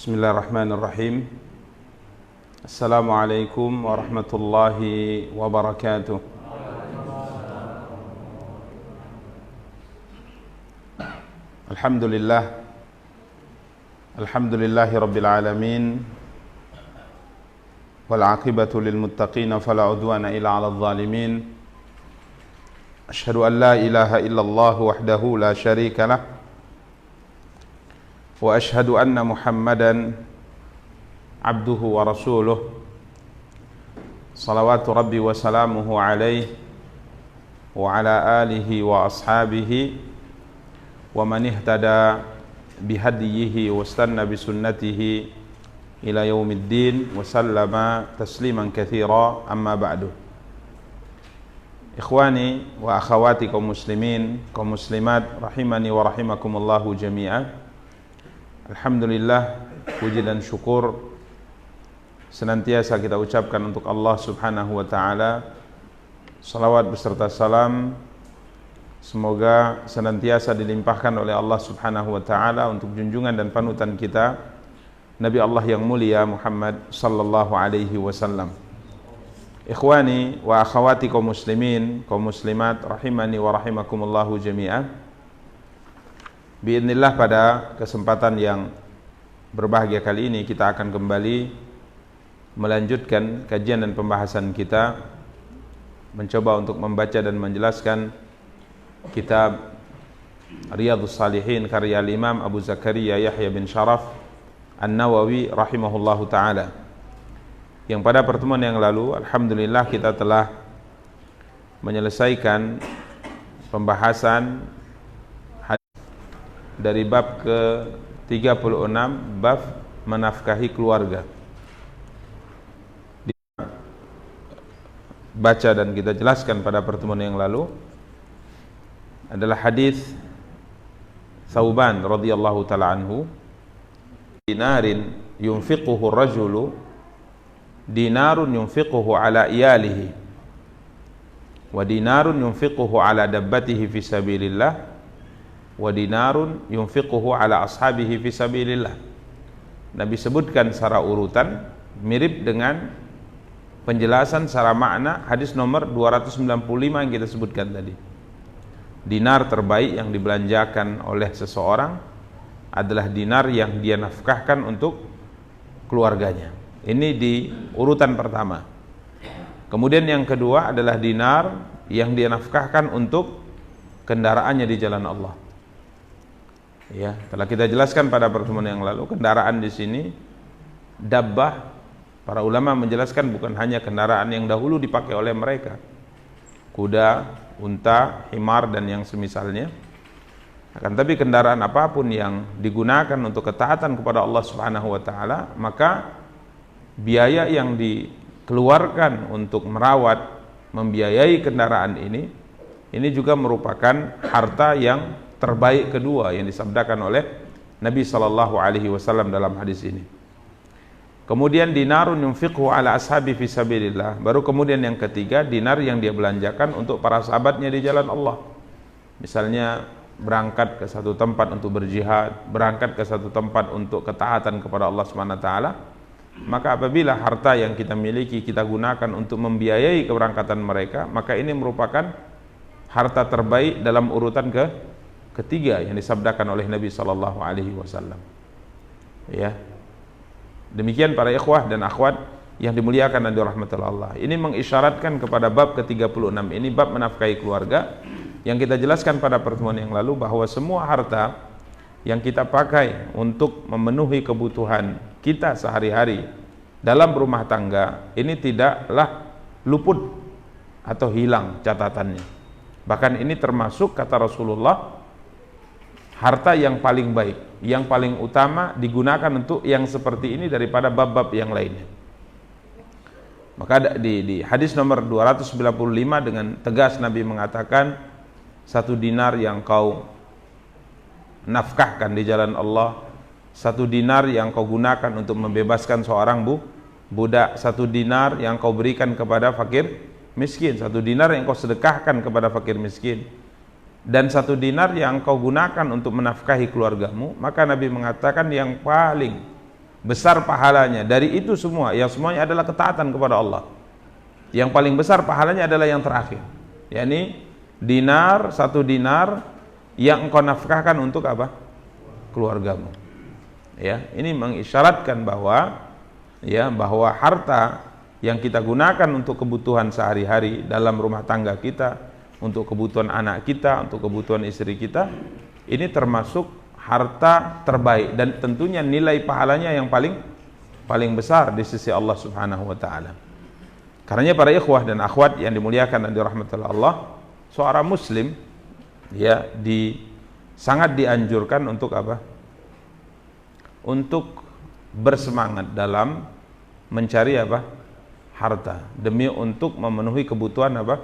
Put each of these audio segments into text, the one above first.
Bismillahirrahmanirrahim. Assalamualaikum warahmatullahi wabarakatuh. Alhamdulillahi rabbil alamin. Wal aqibatu lil muttaqin fala udwana illa 'alal zalimin. Asyhadu an la ilaha illallah wahdahu la syarika lah. Wa ashhadu anna Muhammadan abduhu wa rasuluh. Salawatu rabbi wa salamuhu alaihi wa ala alihi wa ashabihi wa man ihtada bihadiyihi wa istanna bisunnatihi ila yaumiddin wa sallama tasliman katsira, amma ba'du. Ikhwani wa akhawati kaum muslimin, kaum muslimat, rahimani wa rahimakumullahu jami'an. Alhamdulillah, puji dan syukur senantiasa kita ucapkan untuk Allah subhanahu wa ta'ala. Salawat beserta salam semoga senantiasa dilimpahkan oleh Allah subhanahu wa ta'ala untuk junjungan dan panutan kita, Nabi Allah yang mulia Muhammad sallallahu alaihi wasallam. Ikhwani wa akhawati kaum muslimin, kaum muslimat, rahimani wa rahimakumullahu jami'an. Biidznillah, pada kesempatan yang berbahagia kali ini kita akan kembali melanjutkan kajian dan pembahasan kita, mencoba untuk membaca dan menjelaskan kitab Riyadhus Shalihin karya Imam Abu Zakaria Yahya bin Sharaf An-Nawawi rahimahullahu ta'ala, yang pada pertemuan yang lalu alhamdulillah kita telah menyelesaikan pembahasan dari bab ke-36, bab menafkahi keluarga. Baca dan kita jelaskan pada pertemuan yang lalu adalah hadis Thauban radhiyallahu ta'ala anhu, dinarin yunfiquhu rajulu, dinarun yunfiquhu ala iyalihi, wa dinarun yunfiquhu ala dabbatihi fi sabilillah, wa dinarun yunfiquhu ala ashabihi fi sabilillah. Nabi sebutkan secara urutan mirip dengan penjelasan secara makna hadis nomor 295 yang kita sebutkan tadi. Dinar terbaik yang dibelanjakan oleh seseorang adalah dinar yang dia nafkahkan untuk keluarganya. Ini di urutan pertama. Kemudian yang kedua adalah dinar yang dia nafkahkan untuk kendaraannya di jalan Allah. Ya, telah kita jelaskan pada pertemuan yang lalu, kendaraan di sini dabbah, para ulama menjelaskan bukan hanya kendaraan yang dahulu dipakai oleh mereka, kuda, unta, himar dan yang semisalnya, akan tapi kendaraan apapun yang digunakan untuk ketaatan kepada Allah Subhanahu wa taala, maka biaya yang dikeluarkan untuk merawat, membiayai kendaraan ini juga merupakan harta yang terbaik kedua yang disabdakan oleh Nabi sallallahu alaihi wasallam dalam hadis ini. Kemudian dinarun yunfiqhu ala ashabi fi sabilillah. Baru kemudian yang ketiga, dinar yang dia belanjakan untuk para sahabatnya di jalan Allah. Misalnya berangkat ke satu tempat untuk berjihad, berangkat ke satu tempat untuk ketaatan kepada Allah Subhanahu wa taala, maka apabila harta yang kita miliki kita gunakan untuk membiayai keberangkatan mereka, maka ini merupakan harta terbaik dalam urutan ketiga yang disabdakan oleh Nabi sallallahu alaihi wasallam. Ya. Demikian para ikhwah dan akhwat yang dimuliakan dan dirahmati Allah. Ini mengisyaratkan kepada bab ke-36 ini, bab menafkahi keluarga, yang kita jelaskan pada pertemuan yang lalu bahwa semua harta yang kita pakai untuk memenuhi kebutuhan kita sehari-hari dalam rumah tangga ini tidaklah luput atau hilang catatannya. Bahkan ini termasuk, kata Rasulullah, harta yang paling baik, yang paling utama digunakan untuk yang seperti ini daripada bab-bab yang lainnya. Maka di hadis nomor 295 dengan tegas Nabi mengatakan, satu dinar yang kau nafkahkan di jalan Allah, satu dinar yang kau gunakan untuk membebaskan seorang budak, satu dinar yang kau berikan kepada fakir miskin, satu dinar yang kau sedekahkan kepada fakir miskin, dan satu dinar yang kau gunakan untuk menafkahi keluargamu. Maka Nabi mengatakan yang paling besar pahalanya dari itu semua, yang semuanya adalah ketaatan kepada Allah. Yang paling besar pahalanya adalah yang terakhir, yakni dinar, 1 dinar yang engkau nafkahkan untuk apa? Keluargamu. Ya, ini mengisyaratkan bahwa bahwa harta yang kita gunakan untuk kebutuhan sehari-hari dalam rumah tangga kita, untuk kebutuhan anak kita, untuk kebutuhan istri kita, ini termasuk harta terbaik dan tentunya nilai pahalanya yang paling besar di sisi Allah Subhanahu wa taala. Karenanya para ikhwah dan akhwat yang dimuliakan dan dirahmati Allah, seorang muslim sangat dianjurkan untuk apa? Untuk bersemangat dalam mencari apa? Harta, demi untuk memenuhi kebutuhan apa?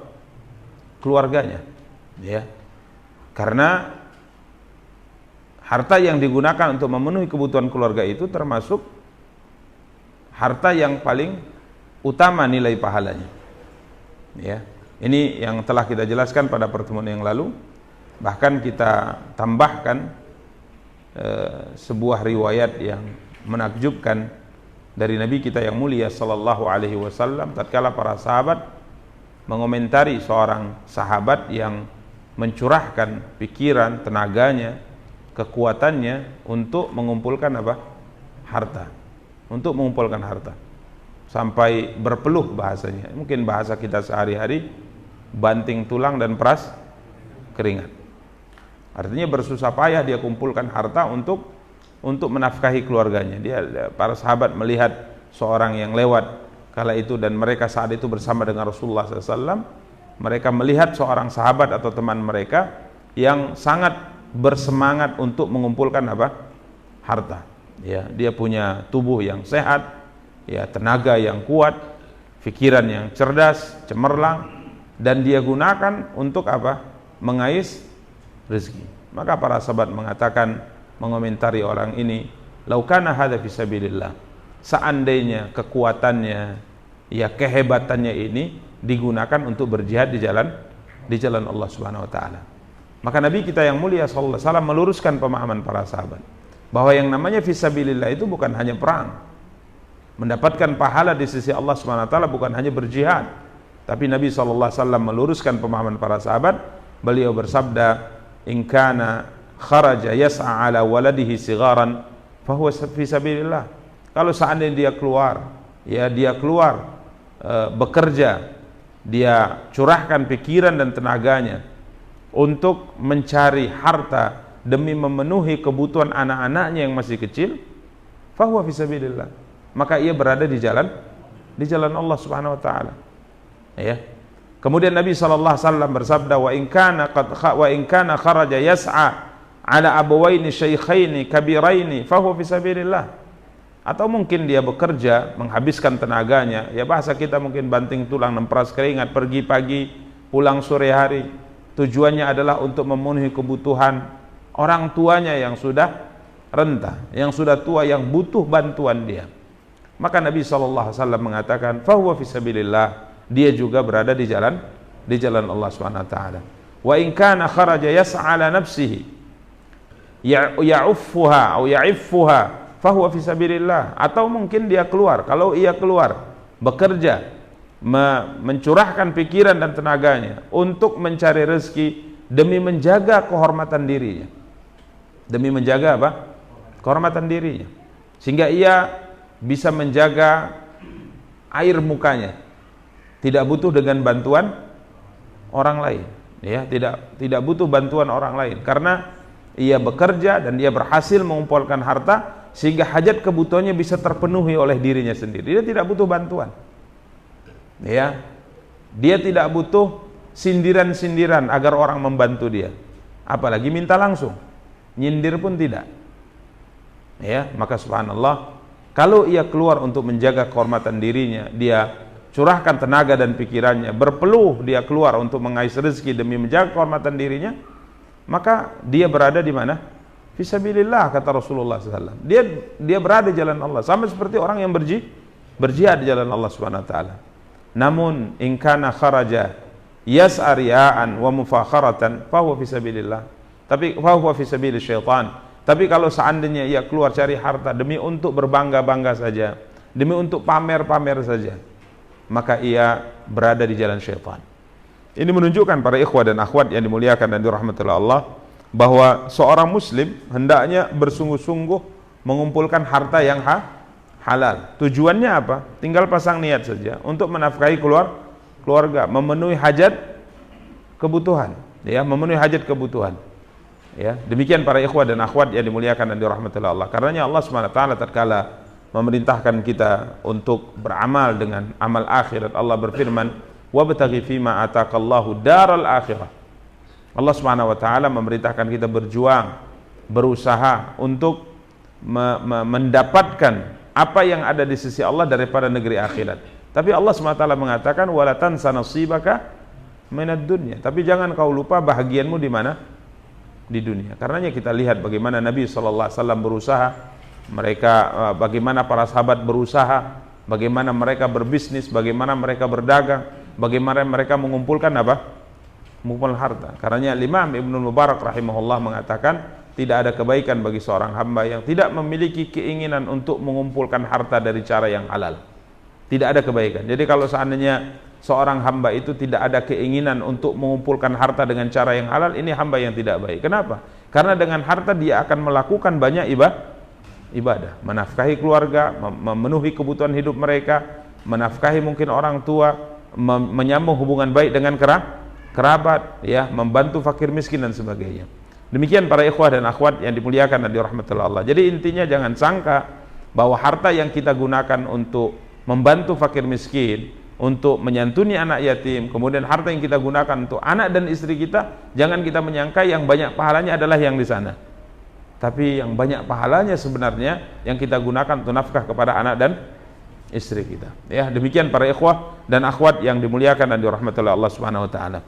Keluarganya. Ya. Karena harta yang digunakan untuk memenuhi kebutuhan keluarga itu termasuk harta yang paling utama nilai pahalanya. Ya. Ini yang telah kita jelaskan pada pertemuan yang lalu. Bahkan kita tambahkan sebuah riwayat yang menakjubkan dari Nabi kita yang mulia sallallahu alaihi wasallam tatkala para sahabat mengomentari seorang sahabat yang mencurahkan pikiran, tenaganya, kekuatannya untuk mengumpulkan apa? Harta. Untuk mengumpulkan harta. Sampai berpeluh bahasanya. Mungkin bahasa kita sehari-hari, banting tulang dan peras keringat. Artinya bersusah payah dia kumpulkan harta untuk menafkahi keluarganya. Para sahabat melihat seorang yang lewat kala itu dan mereka saat itu bersama dengan Rasulullah SAW. Mereka melihat seorang sahabat atau teman mereka yang sangat bersemangat untuk mengumpulkan apa? Harta. Ya, dia punya tubuh yang sehat, ya, tenaga yang kuat, pikiran yang cerdas, cemerlang, dan dia gunakan untuk apa? Mengais rezeki. Maka para sahabat mengatakan, mengomentari orang ini, laukana hadza fisabilillah, seandainya kekuatannya, ya kehebatannya ini digunakan untuk berjihad di jalan Allah Subhanahu wa taala. Maka Nabi kita yang mulia sallallahu alaihi wasallam meluruskan pemahaman para sahabat bahwa yang namanya fisabilillah itu bukan hanya perang. Mendapatkan pahala di sisi Allah Subhanahu wa taala bukan hanya berjihad. Tapi Nabi sallallahu alaihi wasallam meluruskan pemahaman para sahabat. Beliau bersabda, "In kana kharaja yas'a ala waladihi sigharan fahuwa fisabilillah." Kalau seandainya dia keluar, bekerja, dia curahkan pikiran dan tenaganya untuk mencari harta demi memenuhi kebutuhan anak-anaknya yang masih kecil, fahuwa fisabilillah, maka ia berada di jalan Allah Subhanahu wa taala. Ya. Kemudian Nabi sallallahu alaihi wasallam bersabda, wa in kana kharaja yas'a ala abawaini syaikhaini kabiraini fahuwa fisabilillah. Atau mungkin dia bekerja menghabiskan tenaganya, ya bahasa kita mungkin banting tulang, nemperas keringat, pergi pagi, pulang sore hari. Tujuannya adalah untuk memenuhi kebutuhan orang tuanya yang sudah renta, yang sudah tua, yang butuh bantuan dia. Maka Nabi SAW mengatakan, fahuwa fisabilillah, dia juga berada di jalan Allah Subhanahu wa taala. Wa in kana kharaja yas'ala nafsihi ya'uffuha atau ya'iffuha fahuwa fisabilillah. Atau mungkin dia keluar, kalau ia keluar bekerja, mencurahkan pikiran dan tenaganya untuk mencari rezeki demi menjaga kehormatan dirinya, demi menjaga apa? Kehormatan dirinya, sehingga ia bisa menjaga air mukanya, tidak butuh dengan bantuan orang lain, ya, tidak butuh bantuan orang lain, karena ia bekerja dan dia berhasil mengumpulkan harta sehingga hajat kebutuhannya bisa terpenuhi oleh dirinya sendiri. Dia tidak butuh bantuan. Ya, dia tidak butuh sindiran-sindiran agar orang membantu dia, apalagi minta langsung, nyindir pun tidak. Ya, maka subhanallah, kalau ia keluar untuk menjaga kehormatan dirinya, dia curahkan tenaga dan pikirannya, berpeluh dia keluar untuk mengais rezeki demi menjaga kehormatan dirinya, maka dia berada di mana? Fisabilillah, kata Rasulullah SAW. Dia berada di jalan Allah, sama seperti orang yang berjihad di jalan Allah Subhanahu wa taala. Namun in kana kharaja yas'a riya'an wa mufakharatan fahuwa fisabilillah, tapi fahuwa fisabilis syaitan. Tapi kalau seandainya ia keluar cari harta demi untuk berbangga-bangga saja, demi untuk pamer-pamer saja, maka ia berada di jalan syaitan. Ini menunjukkan para ikhwah dan akhwat yang dimuliakan dan dirahmati Allah, bahwa seorang muslim hendaknya bersungguh-sungguh mengumpulkan harta yang halal. Tujuannya apa? Tinggal pasang niat saja untuk menafkahi keluarga, memenuhi hajat kebutuhan, ya, memenuhi hajat kebutuhan. Ya, demikian para ikhwah dan akhwat yang dimuliakan dan dirahmati Allah. Karenanya Allah Subhanahu wa taala tatkala memerintahkan kita untuk beramal dengan amal akhirat, Allah berfirman, "Wabtaghi fima ataqallahu daral akhirah." Allah Subhanahu wa taala memerintahkan kita berjuang, berusaha untuk mendapatkan apa yang ada di sisi Allah daripada negeri akhirat. Tapi Allah Subhanahu wa taala mengatakan, "Wala tansa nasibaka minad dunya." Tapi jangan kau lupa bahagianmu di mana? Di dunia. Karenanya kita lihat bagaimana Nabi sallallahu alaihi wasallam berusaha, bagaimana para sahabat berusaha, bagaimana mereka berbisnis, bagaimana mereka berdagang, bagaimana mereka mengumpulkan apa? Mengumpulkan harta. Karenanya Imam Ibnu Mubarak rahimahullah mengatakan, tidak ada kebaikan bagi seorang hamba yang tidak memiliki keinginan untuk mengumpulkan harta dari cara yang halal. Tidak ada kebaikan. Jadi kalau seandainya seorang hamba itu tidak ada keinginan untuk mengumpulkan harta dengan cara yang halal, ini hamba yang tidak baik. Kenapa? Karena dengan harta dia akan melakukan banyak ibadah, menafkahi keluarga, memenuhi kebutuhan hidup mereka, menafkahi mungkin orang tua, menyambung hubungan baik dengan kerabat, ya, membantu fakir miskin dan sebagainya. Demikian para ikhwah dan akhwat yang dimuliakan dan dirahmati Allah. Jadi intinya jangan sangka bahwa harta yang kita gunakan untuk membantu fakir miskin, untuk menyantuni anak yatim, kemudian harta yang kita gunakan untuk anak dan istri kita, jangan kita menyangka yang banyak pahalanya adalah yang di sana. Tapi yang banyak pahalanya sebenarnya yang kita gunakan untuk nafkah kepada anak dan istri kita. Ya, demikian para ikhwah dan akhwat yang dimuliakan dan dirahmati oleh Allah Subhanahu wa taala.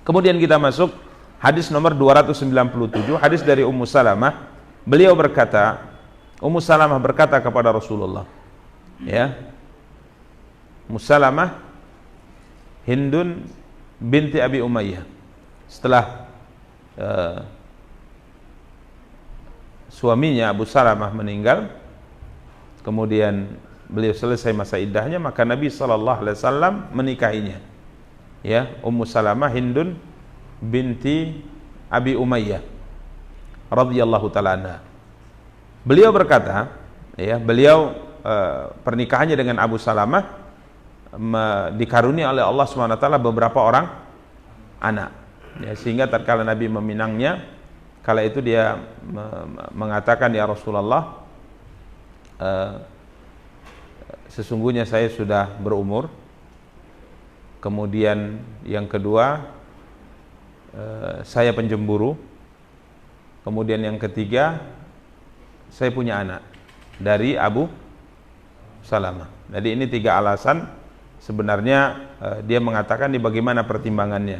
Kemudian kita masuk hadis nomor 297, hadis dari Ummu Salamah. Beliau berkata, Ummu Salamah berkata kepada Rasulullah, ya, Musalamah Hindun binti Abi Umayyah, setelah suaminya Abu Salamah meninggal, kemudian beliau selesai masa iddahnya, maka Nabi SAW menikahinya, ya, Ummu Salamah Hindun binti Abi Umayyah radhiyallahu ta'ala anha. Beliau berkata, ya, beliau pernikahannya dengan Abu Salamah dikarunia oleh Allah SWT beberapa orang anak, ya, sehingga tatkala Nabi meminangnya, kala itu dia mengatakan, ya Rasulullah, sesungguhnya saya sudah berumur, kemudian yang kedua saya penjemburu, kemudian yang ketiga saya punya anak dari Abu Salamah. Jadi ini 3 alasan. Sebenarnya dia mengatakan di bagaimana pertimbangannya.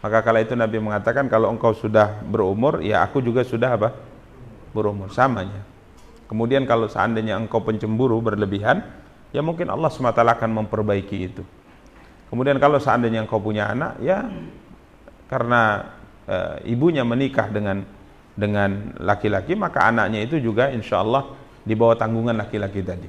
Maka kala itu Nabi mengatakan, kalau engkau sudah berumur, ya aku juga sudah apa? Berumur, samanya. Kemudian kalau seandainya engkau pencemburu berlebihan, ya mungkin Allah SWT akan memperbaiki itu. Kemudian kalau seandainya engkau punya anak, ya karena ibunya menikah dengan laki-laki, maka anaknya itu juga insya Allah di bawah tanggungan laki-laki tadi.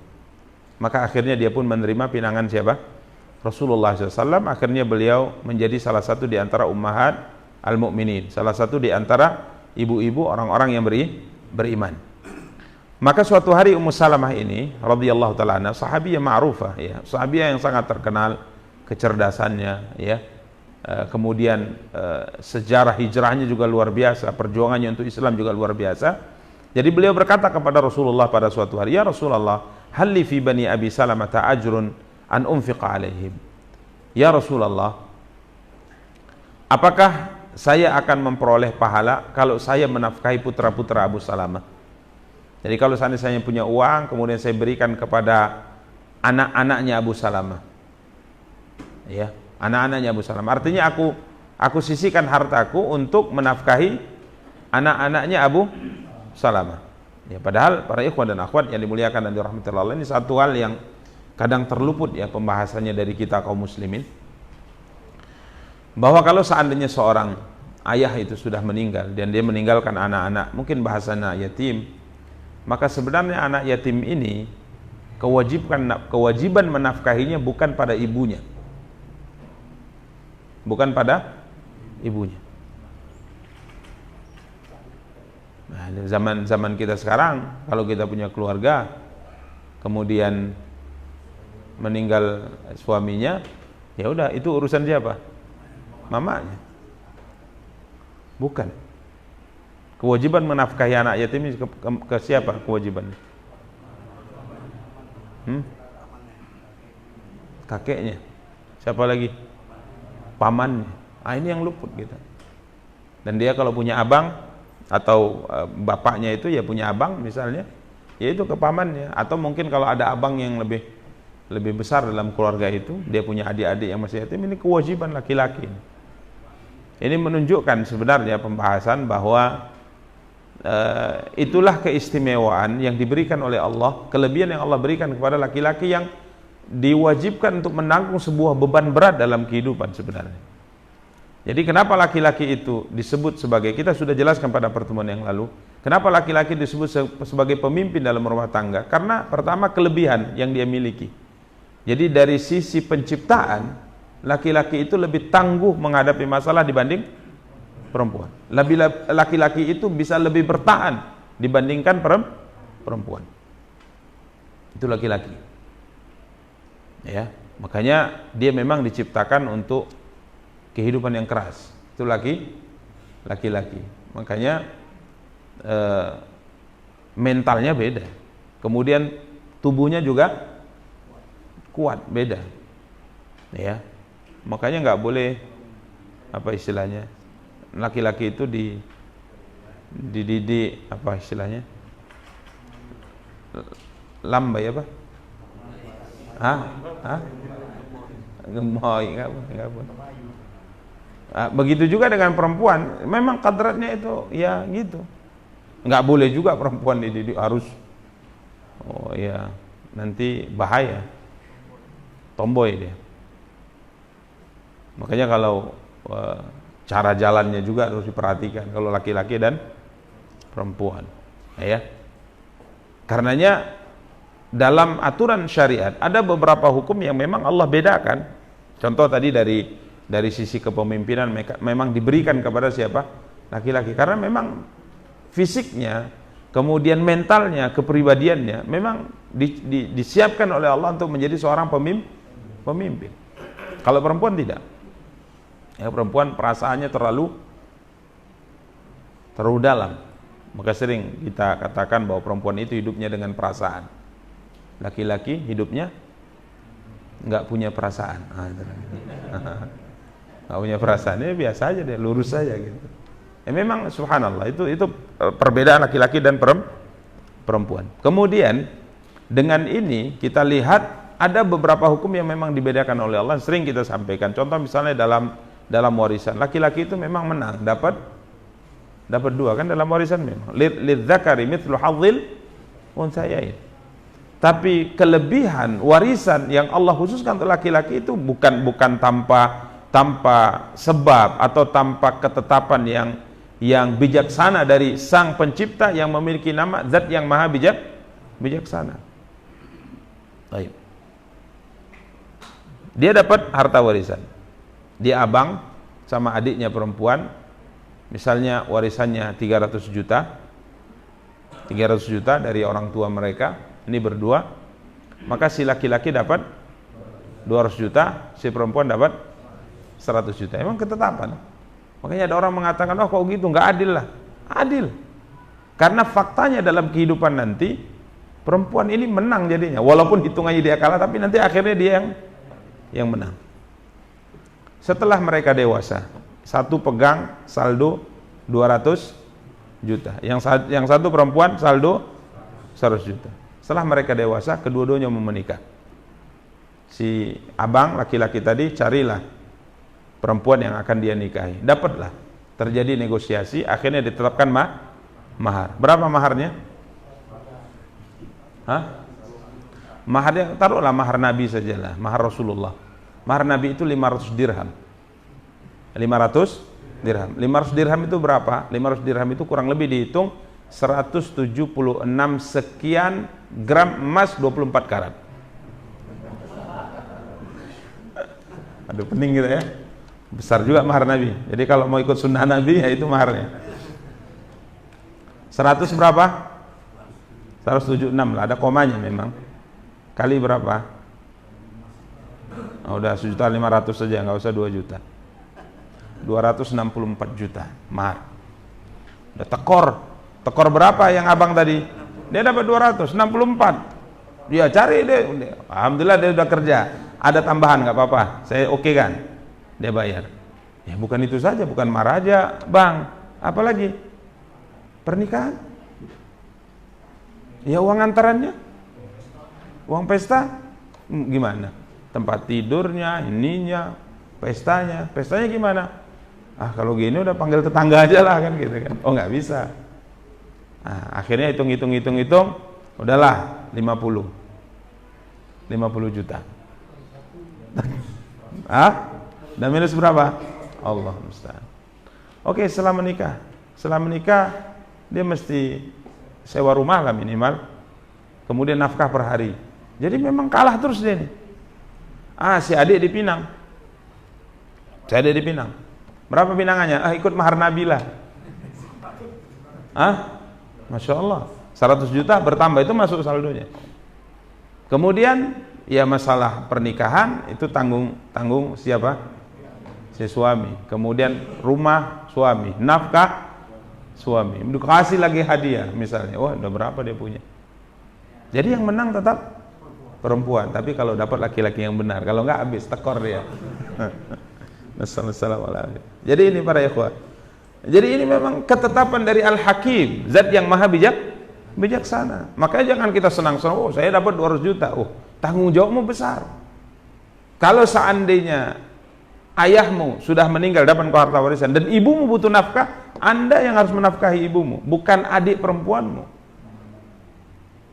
Maka akhirnya dia pun menerima pinangan siapa? Rasulullah SAW. Akhirnya beliau menjadi salah satu di antara ummahat al-mu'minin, salah satu di antara ibu-ibu orang-orang yang beriman. Maka suatu hari Ummu Salamah ini radhiyallahu ta'ala anha, sahabiyah ma'rufah, ya, sahabiyah yang sangat terkenal kecerdasannya, ya, kemudian sejarah hijrahnya juga luar biasa, perjuangannya untuk Islam juga luar biasa. Jadi beliau berkata kepada Rasulullah pada suatu hari, ya Rasulullah, hal li fi bani Abi Salamah ajrun an unfiqa alaihim. Ya Rasulullah, apakah saya akan memperoleh pahala kalau saya menafkahi putra-putra Abu Salamah? Jadi kalau saya punya uang, kemudian saya berikan kepada anak-anaknya Abu Salamah, ya, anak-anaknya Abu Salamah. Artinya aku sisihkan hartaku untuk menafkahi anak-anaknya Abu Salamah. Ya, padahal para ikhwan dan akhwat yang dimuliakan dan dirahmati Allah, ini satu hal yang kadang terluput, ya, pembahasannya dari kita kaum muslimin, bahwa kalau seandainya seorang ayah itu sudah meninggal dan dia meninggalkan anak-anak, mungkin bahasanya yatim, maka sebenarnya anak yatim ini kewajiban menafkahinya bukan pada ibunya, bukan pada ibunya. Nah, zaman kita sekarang, kalau kita punya keluarga kemudian meninggal suaminya, ya udah, itu urusan siapa? Mamanya. Bukan. Kewajiban menafkahi anak yatim ini ke siapa kewajibannya? Kakeknya. Siapa lagi? Pamannya. Ah, ini yang luput kita. Dan dia kalau punya abang atau bapaknya itu ya punya abang misalnya, ya itu ke pamannya. Atau mungkin kalau ada abang yang lebih besar dalam keluarga itu, dia punya adik-adik yang masih yatim, ini kewajiban laki-laki. Ini menunjukkan sebenarnya pembahasan bahwa itulah keistimewaan yang diberikan oleh Allah, kelebihan yang Allah berikan kepada laki-laki yang diwajibkan untuk menanggung sebuah beban berat dalam kehidupan sebenarnya. Jadi kenapa laki-laki itu disebut sebagai, kita sudah jelaskan pada pertemuan yang lalu, kenapa laki-laki disebut sebagai pemimpin dalam rumah tangga? Karena pertama kelebihan yang dia miliki. Jadi dari sisi penciptaan, laki-laki itu lebih tangguh menghadapi masalah dibanding perempuan. Laki-laki itu bisa lebih bertahan dibandingkan perempuan. Itu laki-laki. Ya, makanya dia memang diciptakan untuk kehidupan yang keras. Itu laki-laki. Makanya mentalnya beda. Kemudian tubuhnya juga kuat, beda. Ya. Makanya nggak boleh, apa istilahnya, laki-laki itu dididik, apa istilahnya, lambai apa? Gemoy, nggak boleh. Begitu juga dengan perempuan, memang kadratnya itu ya gitu. Nggak boleh juga perempuan dididik harus, oh ya nanti bahaya, tomboy dia. Makanya kalau cara jalannya juga harus diperhatikan kalau laki-laki dan perempuan, ya. Karenanya dalam aturan syariat ada beberapa hukum yang memang Allah bedakan. Contoh tadi dari sisi kepemimpinan memang diberikan kepada siapa? Laki-laki, karena memang fisiknya, kemudian mentalnya, kepribadiannya memang disiapkan oleh Allah untuk menjadi seorang pemimpin. Kalau perempuan tidak. Ya, perempuan perasaannya terlalu dalam. Maka sering kita katakan bahwa perempuan itu hidupnya dengan perasaan. Laki-laki hidupnya nggak punya perasaan. Nggak punya perasaan, ya biasa aja deh, lurus saja gitu. Ya memang subhanallah, itu perbedaan laki-laki dan perempuan. Kemudian dengan ini kita lihat ada beberapa hukum yang memang dibedakan oleh Allah, sering kita sampaikan. Contoh misalnya dalam warisan, laki-laki itu memang menang, dapat 2 kan dalam warisan memang. Lidzakari mithlu hadzil unthayain. Tapi kelebihan warisan yang Allah khususkan untuk laki-laki itu bukan tanpa sebab atau tanpa ketetapan yang bijaksana dari Sang Pencipta yang memiliki nama Zat yang Maha bijaksana. Baik. Dia dapat harta warisan. Dia abang sama adiknya perempuan, misalnya warisannya 300 juta dari orang tua mereka, ini berdua, maka si laki-laki dapat 200 juta, si perempuan dapat 100 juta. Emang ketetapan. Makanya ada orang mengatakan, oh kok gitu, nggak adil lah. Adil. Karena faktanya dalam kehidupan nanti, perempuan ini menang jadinya, walaupun hitungannya dia kalah, tapi nanti akhirnya dia yang menang. Setelah mereka dewasa, satu pegang saldo 200 juta, yang satu perempuan saldo 100 juta. Setelah mereka dewasa, kedua-duanya mau menikah. Si abang laki-laki tadi carilah perempuan yang akan dia nikahi, dapatlah. Terjadi negosiasi, akhirnya ditetapkan mahar. Berapa maharnya? Maharnya taruhlah mahar Nabi sajalah, mahar Rasulullah. Mahar Nabi itu 500 dirham. 500 dirham. 500 dirham itu berapa? 500 dirham itu kurang lebih dihitung 176 sekian gram emas 24 karat. Aduh, pening gitu ya. Besar juga mahar Nabi. Jadi kalau mau ikut sunnah Nabi, ya itu maharnya. 100 berapa? 176 lah, ada komanya memang. Kali berapa? Oh, udah 1.500.000 saja, nggak usah 2 juta. 264 juta mahar. Udah tekor berapa yang abang tadi? Dia dapat 264. Dia cari deh. Alhamdulillah dia udah kerja. Ada tambahan nggak apa-apa. Saya oke kan? Dia bayar. Ya bukan itu saja, bukan mahar aja, bang. Apalagi pernikahan. Ya uang antarannya, uang pesta, gimana? Tempat tidurnya, ininya, pestanya gimana? Ah kalau gini udah panggil tetangga aja lah kan gitu kan. Oh nggak bisa. Nah, akhirnya hitung, udahlah 50 juta. Ah, dan minus berapa? Allah musta'an. Oke, setelah menikah dia mesti sewa rumah lah minimal, kemudian nafkah per hari. Jadi memang kalah terus dia nih. Si adik di Pinang. Berapa pinangannya? Ikut mahar Nabi lah. Masya Allah, 100 juta bertambah, itu masuk saldonya. Kemudian ya masalah pernikahan itu tanggung siapa? Si suami. Kemudian rumah suami, nafkah suami, kasih lagi hadiah misalnya. Wah udah berapa dia punya. Jadi yang menang tetap perempuan, tapi kalau dapat laki-laki yang benar, kalau enggak habis tekor dia. Assalamualaikum. Jadi ini para ikhwah, jadi ini memang ketetapan dari Al-Hakim, zat yang maha bijaksana. Makanya jangan kita senang-senang, oh saya dapat 200 juta, oh tanggung jawabmu besar. Kalau seandainya ayahmu sudah meninggal dapat harta warisan dan ibumu butuh nafkah, Anda yang harus menafkahi ibumu, bukan adik perempuanmu.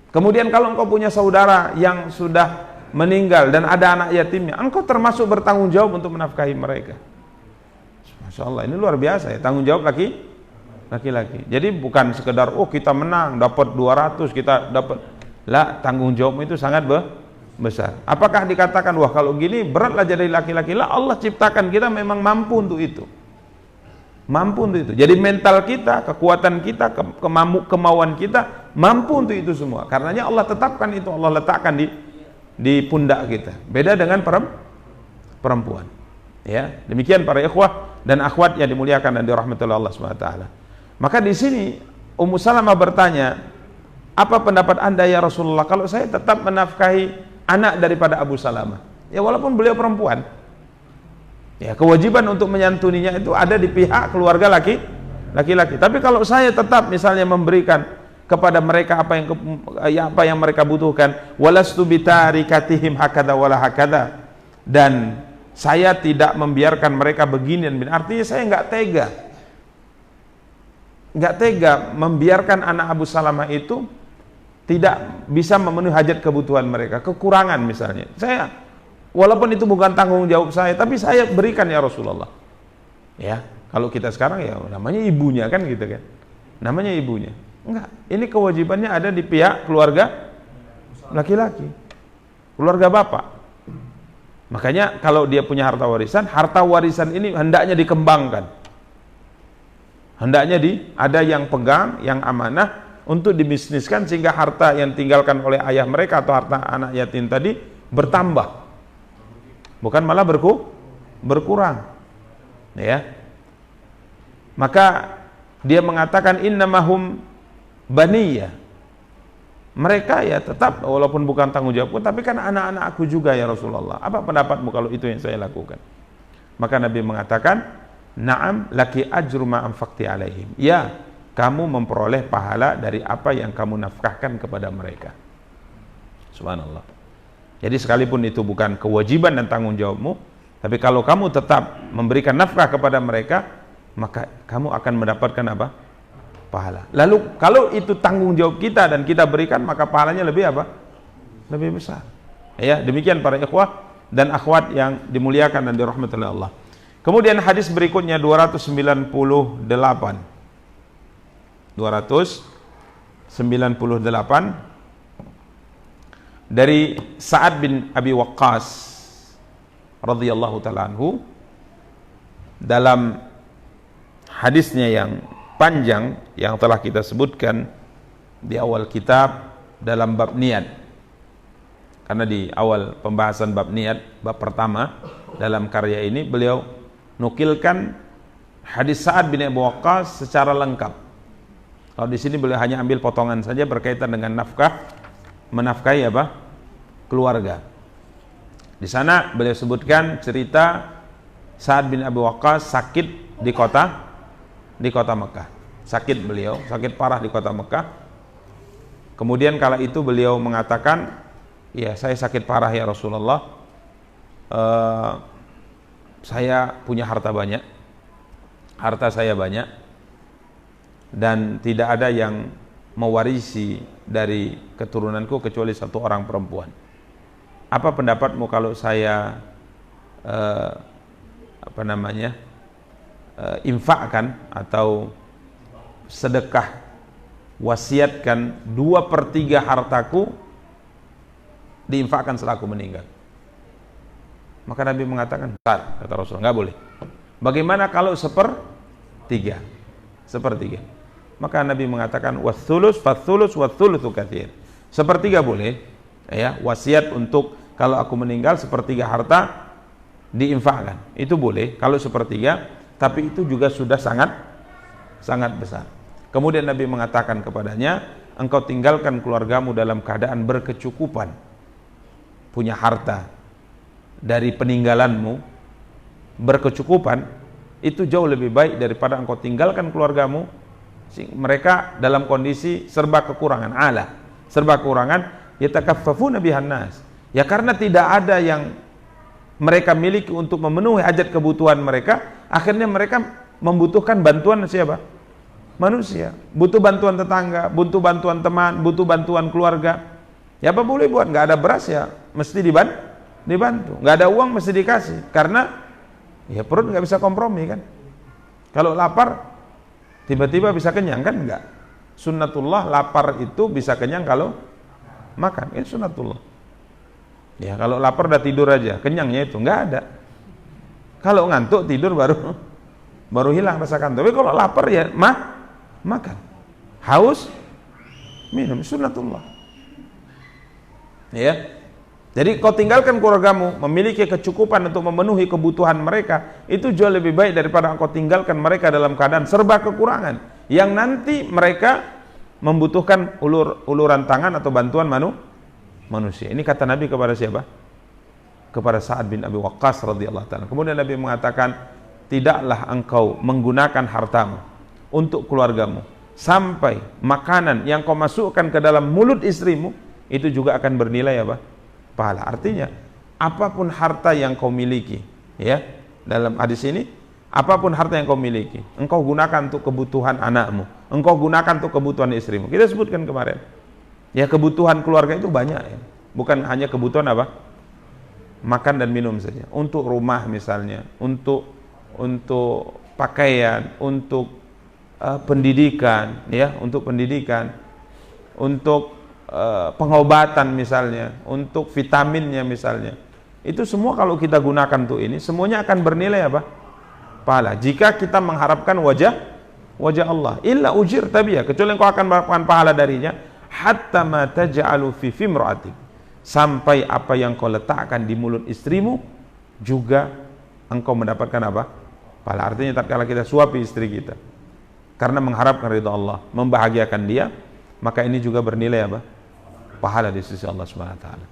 Kemudian kalau engkau punya saudara yang sudah meninggal dan ada anak yatimnya, engkau termasuk bertanggung jawab untuk menafkahi mereka. Masya Allah, ini luar biasa ya, tanggung jawab laki-laki. Jadi bukan sekedar oh kita menang dapat 200, kita dapat, lah, tanggung jawabmu itu sangat besar. Apakah dikatakan wah kalau gini beratlah jadi laki-laki? Lah, Allah ciptakan kita memang mampu untuk itu. Jadi mental kita, kekuatan kita, kemauan kita mampu untuk itu semua. Karenanya Allah tetapkan itu, Allah letakkan di pundak kita. Beda dengan perempuan. Ya, demikian para ikhwah dan akhwat yang dimuliakan dan dirahmati Allah Subhanahu wa taala. Maka di sini Ummu Salamah bertanya, "Apa pendapat Anda ya Rasulullah kalau saya tetap menafkahi anak daripada Abu Salamah?" Ya walaupun beliau perempuan. Ya, kewajiban untuk menyantuninya itu ada di pihak keluarga laki-laki. Tapi kalau saya tetap misalnya memberikan kepada mereka apa yang mereka butuhkan, walastu bitarikatihim hakada wala hakada, dan saya tidak membiarkan mereka begini dan begini. Artinya saya nggak tega membiarkan anak Abu Salamah itu tidak bisa memenuhi hajat kebutuhan mereka, kekurangan misalnya. Saya walaupun itu bukan tanggung jawab saya, tapi saya berikan ya Rasulullah. Ya, kalau kita sekarang ya namanya ibunya kan gitu kan. Namanya ibunya. Enggak, ini kewajibannya ada di pihak keluarga laki-laki, keluarga bapak. Makanya kalau dia punya harta warisan ini hendaknya dikembangkan, hendaknya ada yang pegang, yang amanah untuk dibisniskan sehingga harta yang tinggalkan oleh ayah mereka atau harta anak yatim tadi bertambah, bukan malah berkurang. Ya, maka dia mengatakan innamahum baniyah, mereka ya tetap walaupun bukan tanggung jawabku, tapi kan anak-anak aku juga ya Rasulullah. Apa pendapatmu kalau itu yang saya lakukan? Maka Nabi mengatakan, na'am laki ajru ma anfaqti alaihim. Ya, kamu memperoleh pahala dari apa yang kamu nafkahkan kepada mereka. Subhanallah. Jadi sekalipun itu bukan kewajiban dan tanggung jawabmu, tapi kalau kamu tetap memberikan nafkah kepada mereka, maka kamu akan mendapatkan apa? Pahala. Lalu kalau itu tanggung jawab kita dan kita berikan, maka pahalanya lebih apa? Lebih besar. Ya, demikian para ikhwah dan akhwat yang dimuliakan dan dirahmati oleh Allah. Kemudian hadis berikutnya 298. 298 dari Sa'ad bin Abi Waqqas radhiyallahu ta'ala anhu, dalam hadisnya yang panjang yang telah kita sebutkan di awal kitab dalam bab niat. Karena di awal pembahasan bab niat, bab pertama dalam karya ini, beliau nukilkan hadis Sa'ad bin Abi Waqqas secara lengkap. Kalau di sini beliau hanya ambil potongan saja berkaitan dengan menafkahi apa? Keluarga. Di sana beliau sebutkan cerita Sa'ad bin Abi Waqqas sakit di kota Mekah. Sakit beliau, sakit parah di kota Mekah. Kemudian kala itu beliau mengatakan, ya saya sakit parah ya Rasulullah, saya punya harta banyak, harta saya banyak, dan tidak ada yang mewarisi dari keturunanku kecuali satu orang perempuan. Apa pendapatmu kalau saya infakkan atau sedekah, wasiatkan 2/3 hartaku diinfakkan setelah aku meninggal? Maka Nabi mengatakan, kata Rasul, nggak boleh. Bagaimana kalau 1/3? 1/3. Maka Nabi mengatakan wathulus fathulus wathulutsu katsir. 1/3 boleh, ya, wasiat untuk kalau aku meninggal 1/3 harta diinfakkan. Itu boleh kalau 1/3, tapi itu juga sudah sangat besar. Kemudian Nabi mengatakan kepadanya, engkau tinggalkan keluargamu dalam keadaan berkecukupan, punya harta dari peninggalanmu berkecukupan, itu jauh lebih baik daripada engkau tinggalkan keluargamu mereka dalam kondisi serba kekurangan, serba kekurangan, yatakaffafuna bihan nas. Ya karena tidak ada yang mereka miliki untuk memenuhi hajat kebutuhan mereka, akhirnya mereka membutuhkan bantuan siapa? Manusia. Butuh bantuan tetangga, butuh bantuan teman, butuh bantuan keluarga. Ya apa boleh buat? Nggak ada beras ya mesti dibantu, nggak ada uang mesti dikasih, karena ya perut nggak bisa kompromi kan. Kalau lapar tiba-tiba bisa kenyang kan? Enggak. Sunnatullah lapar itu bisa kenyang kalau makan, ini sunnatullah. Ya kalau lapar udah tidur aja, kenyangnya itu enggak ada. Kalau ngantuk tidur baru hilang rasa kantuk. Tapi kalau lapar ya makan. Haus minum, sunnatullah. Ya. Jadi kau tinggalkan keluargamu memiliki kecukupan untuk memenuhi kebutuhan mereka, itu jauh lebih baik daripada engkau tinggalkan mereka dalam keadaan serba kekurangan, yang nanti mereka membutuhkan uluran tangan atau bantuan manusia. Ini kata Nabi kepada siapa? Kepada Sa'ad bin Abi Waqqas radhiyallahu ta'ala. Kemudian Nabi mengatakan, tidaklah engkau menggunakan hartamu untuk keluargamu sampai makanan yang kau masukkan ke dalam mulut istrimu itu juga akan bernilai apa? Pahala. Artinya apapun harta yang kau miliki, ya, dalam hadis ini, apapun harta yang kau miliki, engkau gunakan untuk kebutuhan anakmu, engkau gunakan untuk kebutuhan istrimu. Kita sebutkan kemarin, ya, kebutuhan keluarga itu banyak, ya. Bukan hanya kebutuhan apa? Makan dan minum saja. Untuk rumah misalnya, untuk pakaian, untuk pendidikan, ya, untuk pendidikan, untuk pengobatan misalnya, untuk vitaminnya misalnya, itu semua kalau kita gunakan untuk ini, semuanya akan bernilai apa? Pahala. Jika kita mengharapkan wajah Allah, illa ujir tabiya, kecuali engkau akan mendapatkan pahala darinya, hatta ma taj'alu fi fimra'atik, sampai apa yang kau letakkan di mulut istrimu juga engkau mendapatkan apa? Pahala. Artinya tatkala kita suapi istri kita karena mengharapkan ridha Allah, membahagiakan dia, maka ini juga bernilai apa? Pahala di sisi Allah Subhanahu wa taala.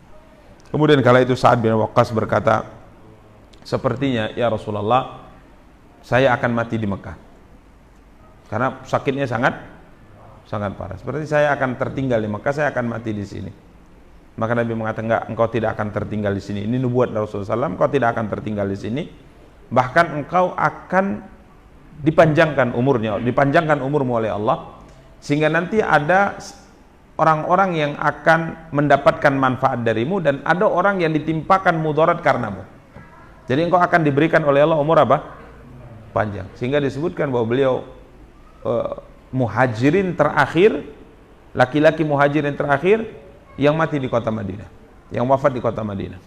Kemudian kala itu Sa'ad bin Waqqas berkata, sepertinya ya Rasulullah, saya akan mati di Mekah karena sakitnya sangat parah. Seperti saya akan tertinggal di Mekah, saya akan mati di sini. Maka Nabi mengatakan, enggak, engkau tidak akan tertinggal di sini. Ini nubuat Rasulullah SAW, engkau tidak akan tertinggal di sini. Bahkan engkau akan dipanjangkan umurmu oleh Allah, sehingga nanti ada orang-orang yang akan mendapatkan manfaat darimu, dan ada orang yang ditimpakan mudarat karenamu. Jadi engkau akan diberikan oleh Allah umur apa? panjang. Sehingga disebutkan bahwa beliau muhajirin terakhir, laki-laki muhajirin terakhir yang mati di kota Madinah, yang wafat di kota Madinah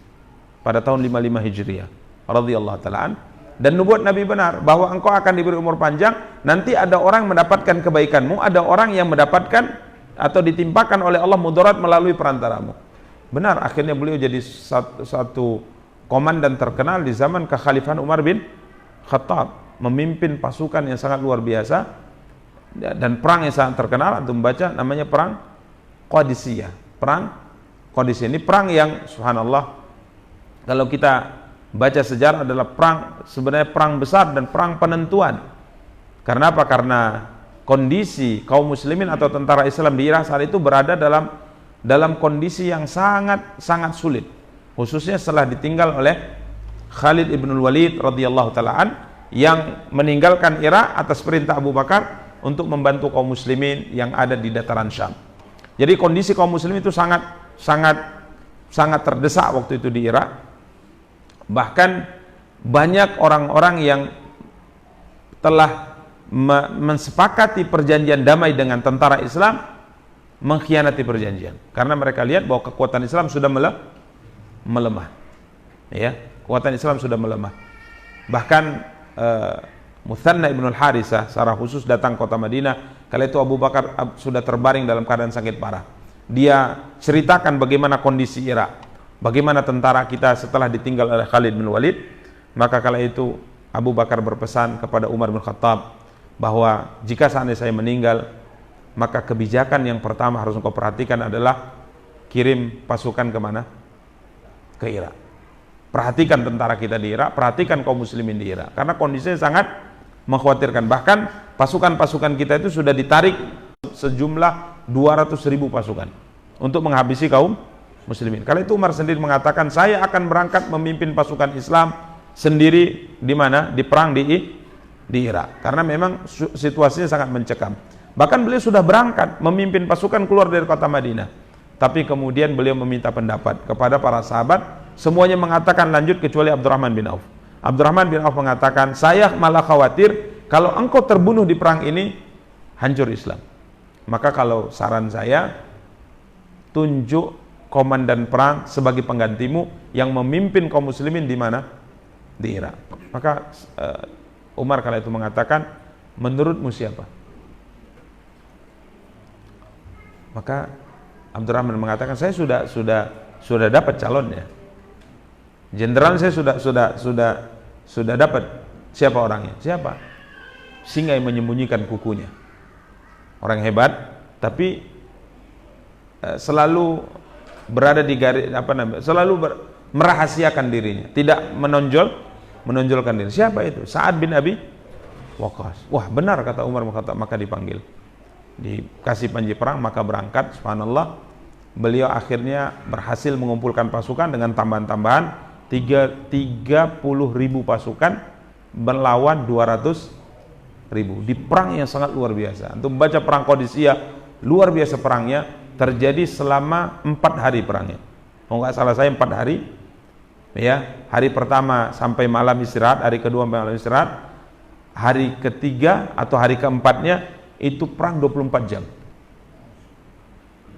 pada tahun 55 Hijriah radhiyallahu ta'ala. Dan nubuat Nabi benar bahwa engkau akan diberi umur panjang, nanti ada orang mendapatkan kebaikanmu, ada orang yang mendapatkan atau ditimpakan oleh Allah mudarat melalui perantaramu. Benar, akhirnya beliau jadi satu komandan terkenal di zaman kekhalifahan Umar bin Khattab, memimpin pasukan yang sangat luar biasa, dan perang yang sangat terkenal untuk membaca namanya perang Qadisiyah. Perang Qadisiyah ini perang yang subhanallah, kalau kita baca sejarah adalah perang, sebenarnya perang besar dan perang penentuan. Karena apa? Karena kondisi kaum muslimin atau tentara Islam di Irak saat itu berada dalam kondisi yang sangat sulit, khususnya setelah ditinggal oleh Khalid ibn Walid radhiyallahu ta'ala yang meninggalkan Irak atas perintah Abu Bakar untuk membantu kaum muslimin yang ada di dataran Syam. Jadi kondisi kaum muslimin itu sangat terdesak waktu itu di Irak. Bahkan banyak orang-orang yang telah mensepakati perjanjian damai dengan tentara Islam mengkhianati perjanjian, karena mereka lihat bahwa kekuatan Islam sudah melemah. Ya, kekuatan Islam sudah melemah. Bahkan Muthanna ibn al-Harisah secara khusus datang kota Madinah. Kala itu Abu Bakar sudah terbaring dalam keadaan sakit parah. Dia ceritakan bagaimana kondisi Irak, bagaimana tentara kita setelah ditinggal oleh Khalid bin Walid. Maka kala itu Abu Bakar berpesan kepada Umar bin Khattab bahwa jika seandainya saya meninggal, maka kebijakan yang pertama harus engkau perhatikan adalah kirim pasukan kemana? Ke Irak. Perhatikan tentara kita di Irak, perhatikan kaum muslimin di Irak, karena kondisinya sangat mengkhawatirkan. Bahkan pasukan-pasukan kita itu sudah ditarik sejumlah 200.000 pasukan untuk menghabisi kaum muslimin. Kala itu Umar sendiri mengatakan, saya akan berangkat memimpin pasukan Islam sendiri di mana? Di perang di Irak, karena memang situasinya sangat mencekam. Bahkan beliau sudah berangkat memimpin pasukan keluar dari kota Madinah, tapi kemudian beliau meminta pendapat kepada para sahabat. Semuanya mengatakan lanjut kecuali Abdurrahman bin Auf. Abdurrahman bin Auf mengatakan, saya malah khawatir kalau engkau terbunuh di perang ini, hancur Islam. Maka kalau saran saya, tunjuk komandan perang sebagai penggantimu yang memimpin kaum muslimin di mana? Di Irak. Maka Umar kala itu mengatakan, menurutmu siapa? Maka Abdurrahman mengatakan, saya sudah dapat calonnya. Jenderal saya sudah dapat. Siapa orangnya? Siapa? Singa yang menyembunyikan kukunya. Orang hebat, tapi selalu berada di garis merahasiakan dirinya, tidak menonjolkan diri. Siapa itu? Sa'ad bin Abi Waqqas. Wah, benar kata Umar bin Khattab, maka dipanggil. Dikasih panji perang, maka berangkat. Subhanallah, beliau akhirnya berhasil mengumpulkan pasukan dengan tambahan-tambahan 30.000 pasukan melawan 200.000 di perang yang sangat luar biasa. Untuk membaca perang Qadisiyah, luar biasa perangnya, terjadi selama 4 hari perangnya. Kalau nggak salah saya 4 hari, ya. Hari pertama sampai malam istirahat, hari kedua sampai malam istirahat, hari ketiga atau hari keempatnya itu perang 24 jam.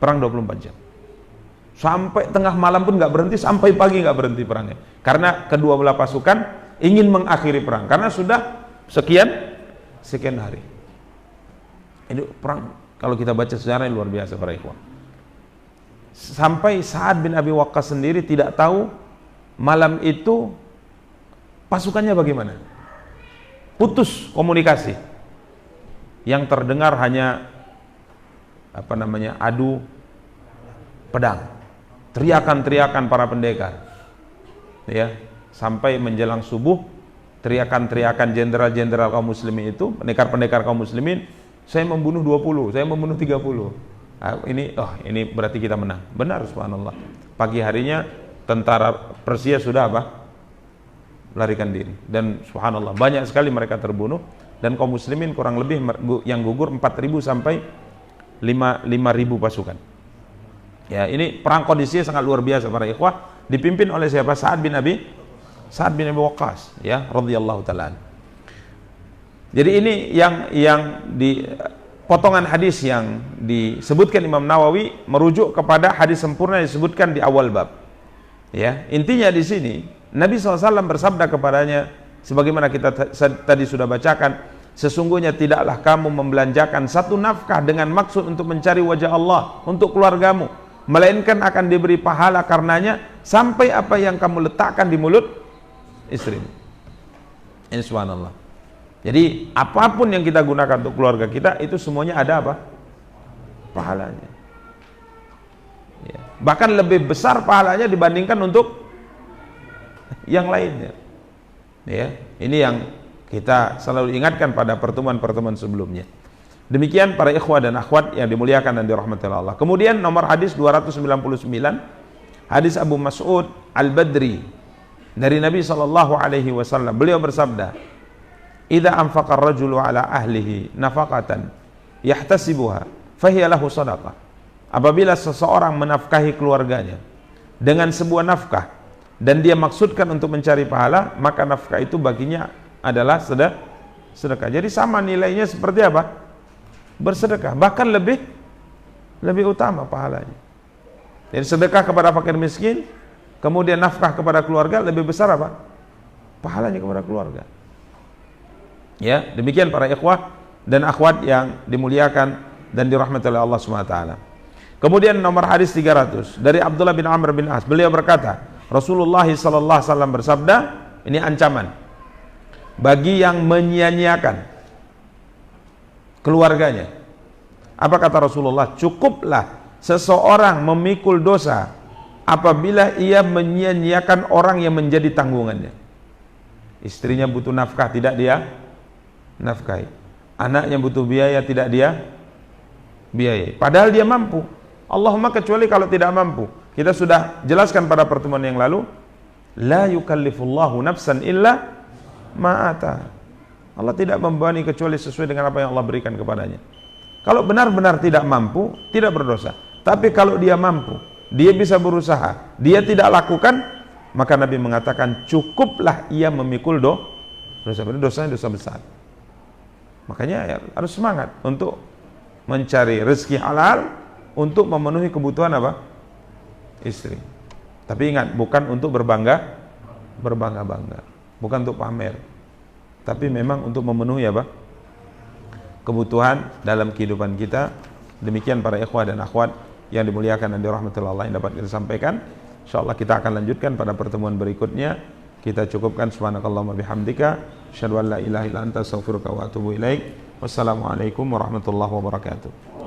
Perang 24 jam. Sampai tengah malam pun nggak berhenti, sampai pagi nggak berhenti perangnya. Karena kedua belah pasukan ingin mengakhiri perang, karena sudah sekian hari. Ini perang, kalau kita baca sejarahnya luar biasa para ikhwan. Sampai Sa'ad bin Abi Waqqas sendiri tidak tahu malam itu pasukannya bagaimana. Putus komunikasi. Yang terdengar hanya adu pedang. Teriakan-teriakan para pendekar, ya, sampai menjelang subuh, teriakan-teriakan jenderal-jenderal kaum muslimin itu, pendekar-pendekar kaum muslimin, saya membunuh 20, saya membunuh 30. Ini berarti kita menang. Benar, subhanallah. Pagi harinya tentara Persia sudah larikan diri, dan subhanallah banyak sekali mereka terbunuh, dan kaum muslimin kurang lebih yang gugur 4.000 sampai 5.000 pasukan. Ya, ini perang Qadisiyah sangat luar biasa para ikhwah, dipimpin oleh siapa? Sa'ad bin Abi Waqqas, ya, radhiyallahu ta'ala. Jadi ini yang di potongan hadis yang disebutkan Imam Nawawi merujuk kepada hadis sempurna yang disebutkan di awal bab. Ya, intinya di sini Nabi SAW bersabda kepadanya, sebagaimana kita tadi sudah bacakan, sesungguhnya tidaklah kamu membelanjakan satu nafkah dengan maksud untuk mencari wajah Allah untuk keluargamu, melainkan akan diberi pahala karenanya sampai apa yang kamu letakkan di mulut istrimu. Ini subhanallah. Jadi apapun yang kita gunakan untuk keluarga kita, itu semuanya ada apa? Pahalanya. Ya. Bahkan lebih besar pahalanya dibandingkan untuk yang lainnya. Ya. Ini yang kita selalu ingatkan pada pertemuan-pertemuan sebelumnya. Demikian para ikhwah dan akhwat yang dimuliakan dan dirahmati Allah. Kemudian nomor hadis 299, hadis Abu Mas'ud Al-Badri dari Nabi SAW. Beliau bersabda, "Idza anfaqa ar-rajulu ala ahlihi nafaqatan yahtasibuha fahiya lahu shadaqah." Apabila seseorang menafkahi keluarganya dengan sebuah nafkah dan dia maksudkan untuk mencari pahala, maka nafkah itu baginya adalah sedekah. Jadi sama nilainya seperti apa? Bersedekah, bahkan lebih utama pahalanya. Jadi sedekah kepada fakir miskin, kemudian nafkah kepada keluarga, lebih besar apa? Pahalanya kepada keluarga. Ya, demikian para ikhwah dan akhwat yang dimuliakan dan dirahmati oleh Allah SWT. Kemudian nomor hadis 300 dari Abdullah bin Amr bin As, beliau berkata, Rasulullah SAW bersabda, ini ancaman bagi yang menyia-nyiakan keluarganya. Apa kata Rasulullah? Cukuplah seseorang memikul dosa apabila ia menyia-nyiakan orang yang menjadi tanggungannya. Istrinya butuh nafkah, tidak dia nafkahi. Anaknya butuh biaya, tidak dia biayai. Padahal dia mampu. Allahumma kecuali kalau tidak mampu. Kita sudah jelaskan pada pertemuan yang lalu, la yukallifullahu nafsan illa ma'ata. Allah tidak membebani kecuali sesuai dengan apa yang Allah berikan kepadanya. Kalau benar-benar tidak mampu, tidak berdosa. Tapi kalau dia mampu, dia bisa berusaha, dia tidak lakukan, maka Nabi mengatakan cukuplah ia memikul dosa. Dosanya dosa besar. Makanya ya, harus semangat untuk mencari rezeki halal untuk memenuhi kebutuhan apa? Istri. Tapi ingat, bukan untuk berbangga-bangga, bukan untuk pamer, tapi memang untuk memenuhi apa? Kebutuhan dalam kehidupan kita. Demikian para ikhwah dan akhwat yang dimuliakan dan dirahmati Allah yang dapat kita sampaikan. Insyaallah kita akan lanjutkan pada pertemuan berikutnya. Kita cukupkan. Subhanakallahumma bihamdika, asyhadu an la ilaha illa anta, astaghfiruka wa atubu ilaik. Wassalamualaikum warahmatullahi wabarakatuh.